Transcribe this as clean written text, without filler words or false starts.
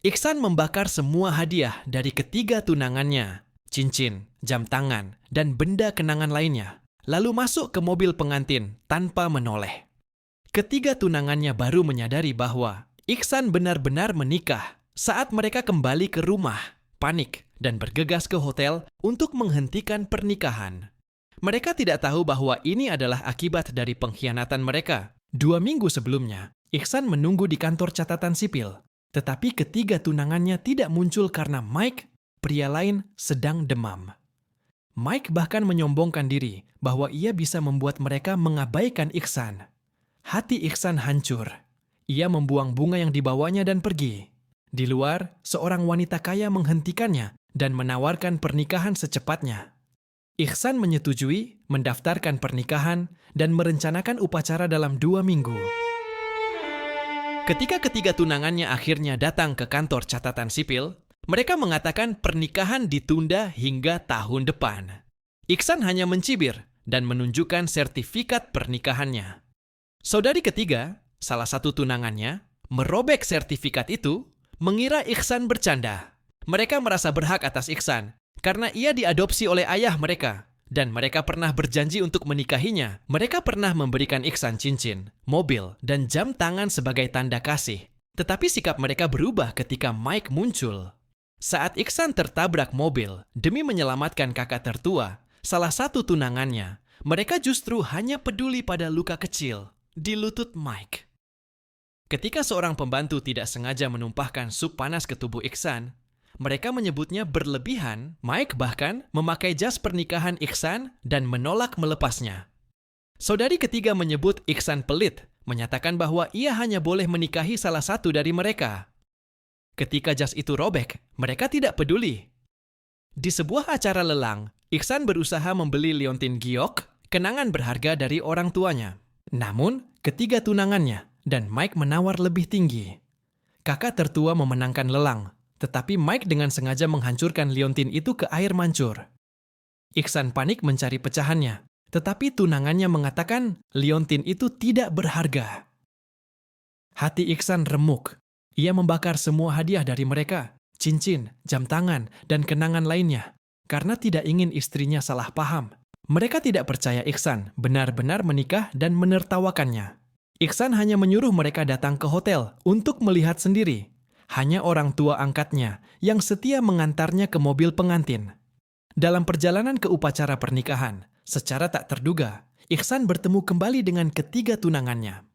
Iksan membakar semua hadiah dari ketiga tunangannya, cincin, jam tangan, dan benda kenangan lainnya, lalu masuk ke mobil pengantin tanpa menoleh. Ketiga tunangannya baru menyadari bahwa Iksan benar-benar menikah saat mereka kembali ke rumah, panik, dan bergegas ke hotel untuk menghentikan pernikahan. Mereka tidak tahu bahwa ini adalah akibat dari pengkhianatan mereka. 2 minggu sebelumnya, Iksan menunggu di kantor catatan sipil. Tetapi ketiga tunangannya tidak muncul karena Mike, pria lain, sedang demam. Mike bahkan menyombongkan diri bahwa ia bisa membuat mereka mengabaikan Iksan. Hati Iksan hancur. Ia membuang bunga yang dibawanya dan pergi. Di luar, seorang wanita kaya menghentikannya dan menawarkan pernikahan secepatnya. Iksan menyetujui, mendaftarkan pernikahan, dan merencanakan upacara dalam 2 minggu. Ketika ketiga tunangannya akhirnya datang ke kantor catatan sipil, mereka mengatakan pernikahan ditunda hingga tahun depan. Iksan hanya mencibir dan menunjukkan sertifikat pernikahannya. Saudari ketiga, salah satu tunangannya, merobek sertifikat itu, mengira Iksan bercanda. Mereka merasa berhak atas Iksan karena ia diadopsi oleh ayah mereka. Dan mereka pernah berjanji untuk menikahinya. Mereka pernah memberikan Iksan cincin, mobil, dan jam tangan sebagai tanda kasih. Tetapi sikap mereka berubah ketika Mike muncul. Saat Iksan tertabrak mobil demi menyelamatkan kakak tertua, salah satu tunangannya, mereka justru hanya peduli pada luka kecil di lutut Mike. Ketika seorang pembantu tidak sengaja menumpahkan sup panas ke tubuh Iksan, mereka menyebutnya berlebihan. Mike bahkan memakai jas pernikahan Iksan dan menolak melepasnya. Saudari ketiga menyebut Iksan pelit, menyatakan bahwa ia hanya boleh menikahi salah satu dari mereka. Ketika jas itu robek, mereka tidak peduli. Di sebuah acara lelang, Iksan berusaha membeli liontin giok, kenangan berharga dari orang tuanya. Namun, ketiga tunangannya dan Mike menawar lebih tinggi. Kakak tertua memenangkan lelang. Tetapi Mike dengan sengaja menghancurkan liontin itu ke air mancur. Iksan panik mencari pecahannya, tetapi tunangannya mengatakan liontin itu tidak berharga. Hati Iksan remuk. Ia membakar semua hadiah dari mereka, cincin, jam tangan, dan kenangan lainnya, karena tidak ingin istrinya salah paham. Mereka tidak percaya Iksan benar-benar menikah dan menertawakannya. Iksan hanya menyuruh mereka datang ke hotel untuk melihat sendiri. Hanya orang tua angkatnya yang setia mengantarnya ke mobil pengantin. Dalam perjalanan ke upacara pernikahan, secara tak terduga, Iksan bertemu kembali dengan ketiga tunangannya.